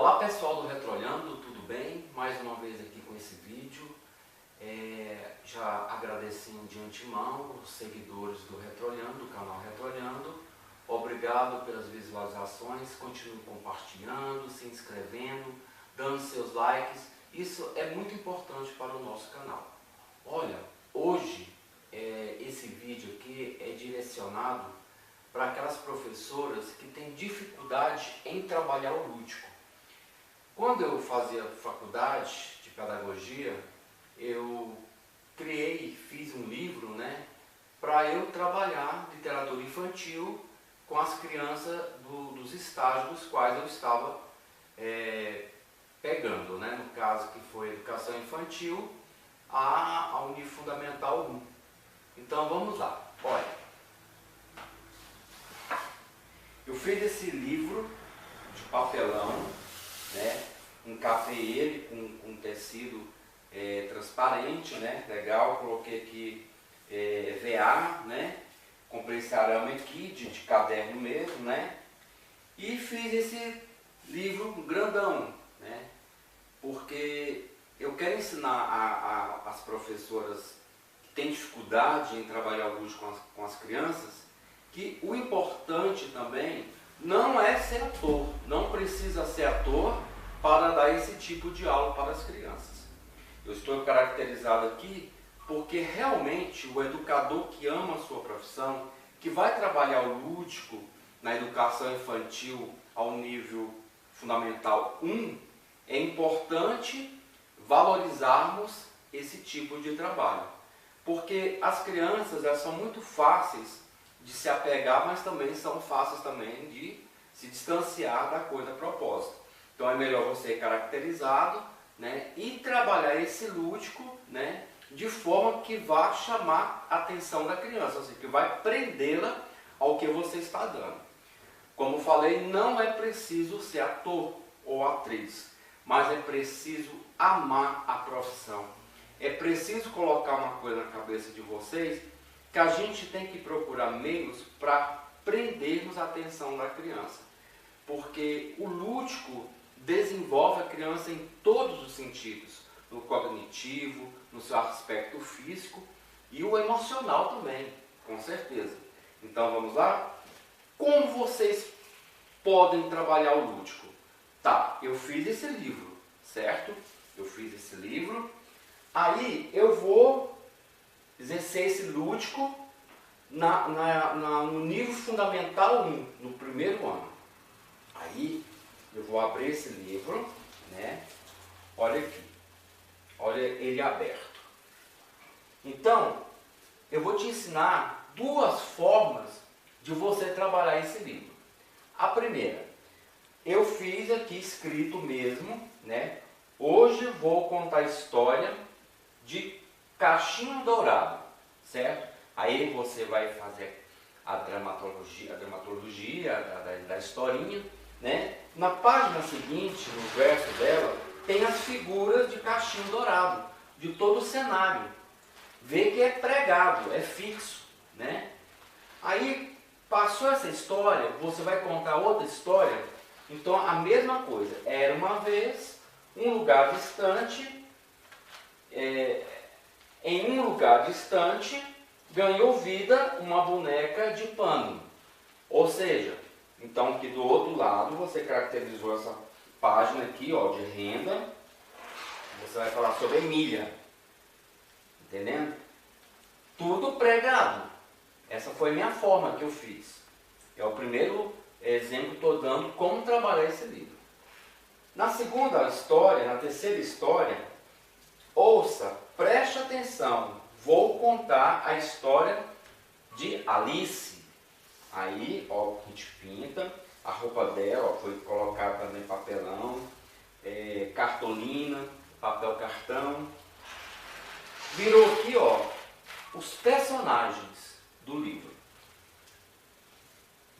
Olá pessoal do Retrolhando, tudo bem? Mais uma vez aqui com esse vídeo. Já agradecendo de antemão os seguidores do Retrolhando, do canal Retrolhando. Obrigado pelas visualizações, continue compartilhando, se inscrevendo, dando seus likes. Isso é muito importante para o nosso canal. Olha, hoje esse vídeo aqui é direcionado para aquelas professoras que têm dificuldade em trabalhar o lúdico. Quando eu fazia faculdade de pedagogia, eu fiz um livro, para eu trabalhar literatura infantil com as crianças dos estágios dos quais eu estava pegando, no caso que foi educação infantil ao nível fundamental 1. Então vamos lá, olha. Eu fiz esse livro de papelão, encapei ele com tecido transparente, legal, coloquei aqui VA, comprei esse arame aqui de caderno mesmo, e fiz esse livro grandão, porque eu quero ensinar as professoras que têm dificuldade em trabalhar o lúdico com as crianças, que o importante também não é ser ator, não precisa ser ator para dar esse tipo de aula para as crianças. Eu estou caracterizado aqui porque realmente o educador que ama a sua profissão, que vai trabalhar o lúdico na educação infantil ao nível fundamental 1, é importante valorizarmos esse tipo de trabalho. Porque as crianças elas são muito fáceis de se apegar, mas também são fáceis também de se distanciar da coisa proposta. Então é melhor você ser caracterizado, e trabalhar esse lúdico, de forma que vá chamar a atenção da criança, ou seja, que vai prendê-la ao que você está dando. Como falei, não é preciso ser ator ou atriz, mas é preciso amar a profissão. É preciso colocar uma coisa na cabeça de vocês, que a gente tem que procurar meios para prendermos a atenção da criança. Porque o lúdico desenvolve a criança em todos os sentidos, no cognitivo, no seu aspecto físico e o emocional também, com certeza. Então vamos lá? Como vocês podem trabalhar o lúdico? Tá, eu fiz esse livro, certo? Eu fiz esse livro. Aí eu vou exercer esse lúdico no nível fundamental 1, no primeiro ano. Aí eu vou abrir esse livro, olha aqui, olha ele aberto. Então, eu vou te ensinar duas formas de você trabalhar esse livro. A primeira, eu fiz aqui escrito mesmo, hoje vou contar a história de Cachinho Dourado, certo? Aí você vai fazer a dramaturgia da historinha, Na página seguinte, no verso dela, tem as figuras de Cachinho Dourado, de todo o cenário. Vê que é pregado, é fixo, Aí, passou essa história, você vai contar outra história. Então, a mesma coisa. Era uma vez, um lugar distante, em um lugar distante, ganhou vida uma boneca de pano. Ou seja, então aqui do outro lado você caracterizou essa página aqui, de renda. Você vai falar sobre Emília. Entendendo? Tudo pregado. Essa foi a minha forma que eu fiz. É o primeiro exemplo que estou dando como trabalhar esse livro. Na segunda história, na terceira história, ouça, preste atenção, vou contar a história de Alice. Aí, a gente pinta, a roupa dela, foi colocada também papelão, cartolina, papel cartão. Virou aqui, os personagens do livro.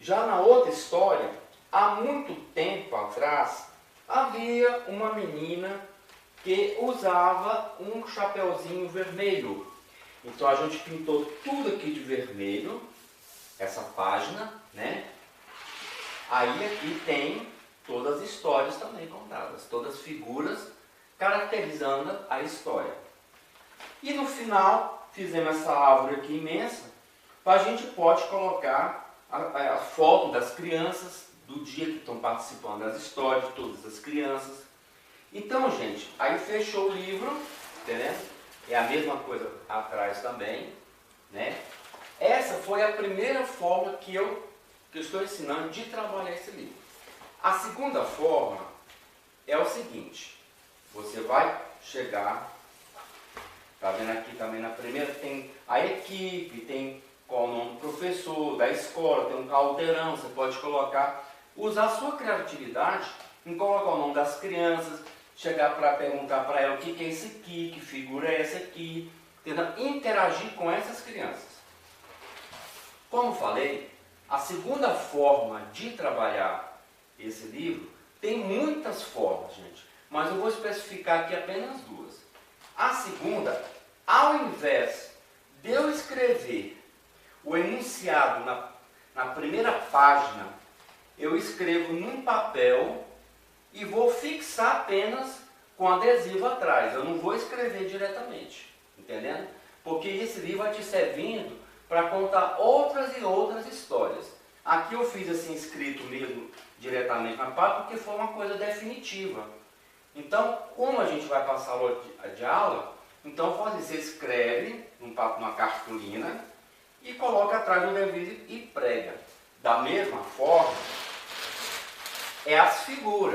Já na outra história, há muito tempo atrás, havia uma menina que usava um chapeuzinho vermelho. Então a gente pintou tudo aqui de vermelho, essa página, Aí aqui tem todas as histórias também contadas, todas as figuras caracterizando a história. E no final, fizemos essa árvore aqui imensa, a gente pode colocar a foto das crianças, do dia que estão participando das histórias, todas as crianças. Então, gente, aí fechou o livro, entendeu? É a mesma coisa atrás também, né? Essa foi a primeira forma que eu estou ensinando de trabalhar esse livro. A segunda forma é o seguinte, você vai chegar, tá vendo aqui também na primeira, tem a equipe, tem qual o nome do professor, da escola, tem um caldeirão, você pode colocar, usar a sua criatividade em colocar o nome das crianças, chegar para perguntar para ela o que é esse aqui, que figura é essa aqui, tentando interagir com essas crianças. Como falei, a segunda forma de trabalhar esse livro tem muitas formas, gente, mas eu vou especificar aqui apenas duas. A segunda, ao invés de eu escrever o enunciado na primeira página, eu escrevo num papel e vou fixar apenas com adesivo atrás. Eu não vou escrever diretamente, entendendo? Porque esse livro vai te servindo para contar outras e outras histórias. Aqui eu fiz assim escrito mesmo diretamente na página porque foi uma coisa definitiva. Então, como a gente vai passar de aula, então você escreve numa cartolina e coloca atrás do adesivo e prega. Da mesma forma,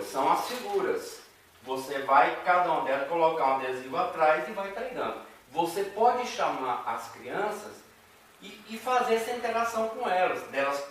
são as figuras. Você vai, cada uma delas, colocar um adesivo atrás e vai pregando. Você pode chamar as crianças e fazer essa interação com elas, delas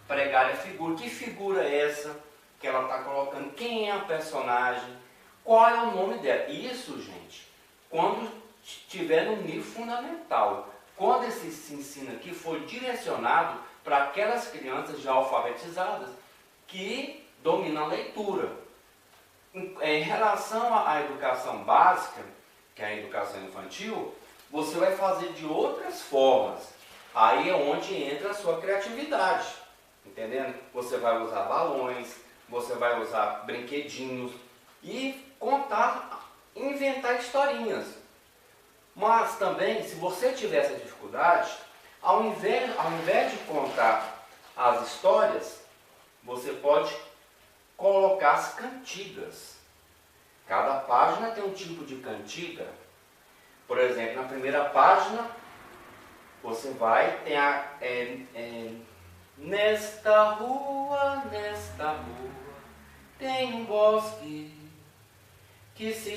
pregarem a figura. Que figura é essa que ela está colocando? Quem é a personagem? Qual é o nome dela? Isso, gente, quando estiver no nível fundamental. Quando esse ensino aqui for direcionado para aquelas crianças já alfabetizadas que dominam a leitura. Em relação à educação básica, que é a educação infantil, você vai fazer de outras formas. Aí é onde entra a sua criatividade, entendendo? Você vai usar balões, você vai usar brinquedinhos e contar, inventar historinhas. Mas também, se você tiver essa dificuldade, ao invés de contar as histórias, você pode colocar as cantigas. Cada página tem um tipo de cantiga. Por exemplo, na primeira página, você vai ter nesta rua, tem um bosque que se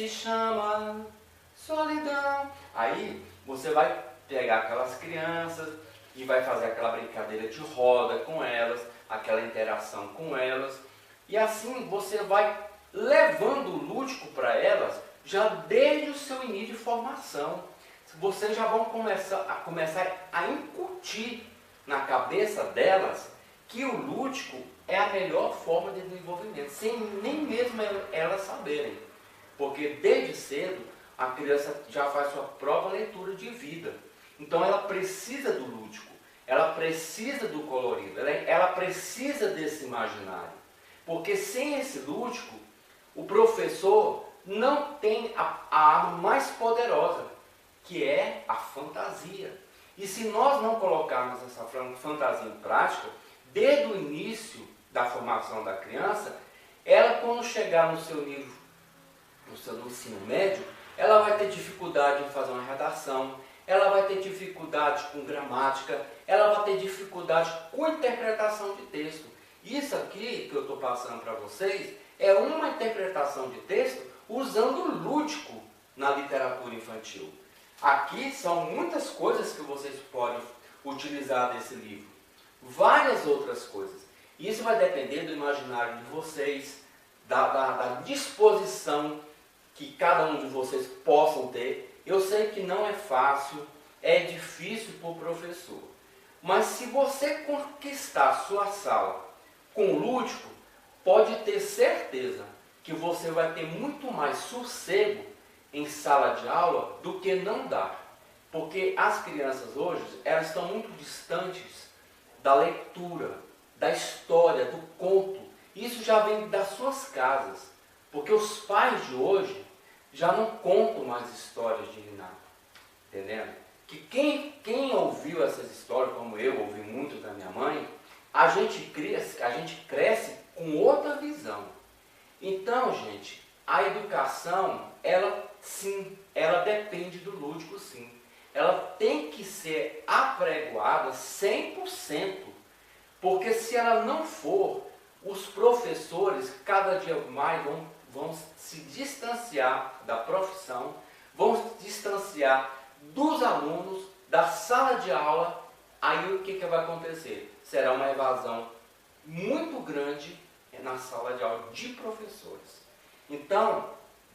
chama solidão. Aí você vai pegar aquelas crianças e vai fazer aquela brincadeira de roda com elas, aquela interação com elas, e assim você vai levando o lúdico para elas já desde o seu início de formação. Vocês já vão começar a incutir na cabeça delas que o lúdico é a melhor forma de desenvolvimento, sem nem mesmo elas saberem. Porque desde cedo a criança já faz sua própria leitura de vida. Então ela precisa do lúdico, ela precisa do colorido, ela precisa desse imaginário. Porque sem esse lúdico, o professor não tem a arma mais poderosa, que é a fantasia. E se nós não colocarmos essa fantasia em prática, desde o início da formação da criança, ela quando chegar no seu nível, no seu ensino médio, ela vai ter dificuldade em fazer uma redação, ela vai ter dificuldade com gramática, ela vai ter dificuldade com interpretação de texto. Isso aqui que eu estou passando para vocês é uma interpretação de texto usando o lúdico na literatura infantil. Aqui são muitas coisas que vocês podem utilizar desse livro. Várias outras coisas. Isso vai depender do imaginário de vocês, da disposição que cada um de vocês possam ter. Eu sei que não é fácil, é difícil para o professor. Mas se você conquistar a sua sala com o lúdico, pode ter certeza que você vai ter muito mais sossego em sala de aula do que não dar. Porque as crianças hoje, elas estão muito distantes da leitura, da história, do conto. Isso já vem das suas casas, porque os pais de hoje já não contam mais histórias de Niná, entendendo? Que quem ouviu essas histórias, como eu ouvi muito da minha mãe, a gente cresce com outra visão. Então, gente, a educação, ela sim, ela depende do lúdico, sim. Ela tem que ser apregoada 100%, porque se ela não for, os professores cada dia mais vão se distanciar da profissão, vão se distanciar dos alunos, da sala de aula. Aí o que vai acontecer? Será uma evasão muito grande na sala de aula de professores. Então,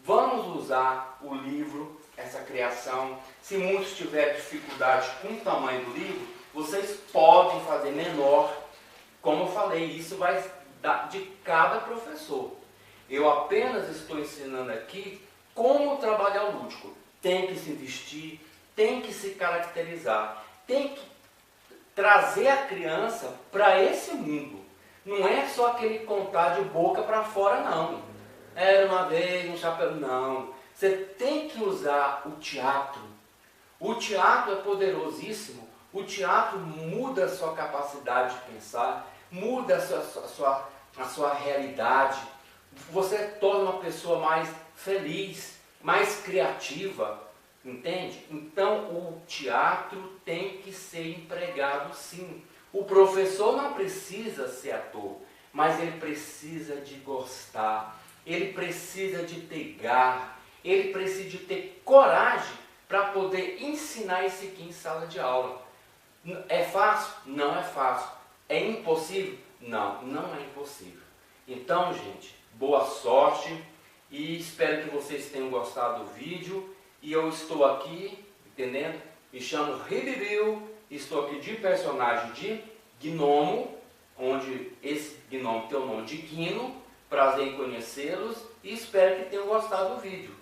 vamos usar o livro, essa criação. Se muitos tiverem dificuldade com o tamanho do livro, vocês podem fazer menor. Como eu falei, isso vai dar de cada professor. Eu apenas estou ensinando aqui como trabalhar o lúdico. Tem que se vestir, tem que se caracterizar, tem que trazer a criança para esse mundo. Não é só aquele contar de boca para fora, não. Era uma vez um chapéu. Não. Você tem que usar o teatro. O teatro é poderosíssimo. O teatro muda a sua capacidade de pensar, muda a sua realidade. Você torna uma pessoa mais feliz, mais criativa. Entende? Então o teatro tem que ser empregado, sim. O professor não precisa ser ator, mas ele precisa de gostar, ele precisa de ter garra, ele precisa de ter coragem para poder ensinar isso aqui em sala de aula. É fácil? Não é fácil. É impossível? Não, não é impossível. Então, gente, boa sorte e espero que vocês tenham gostado do vídeo. E eu estou aqui, entendendo? Me chamo Ribibil, estou aqui de personagem de Gnomo, onde esse Gnomo tem o nome de Quino. Prazer em conhecê-los e espero que tenham gostado do vídeo.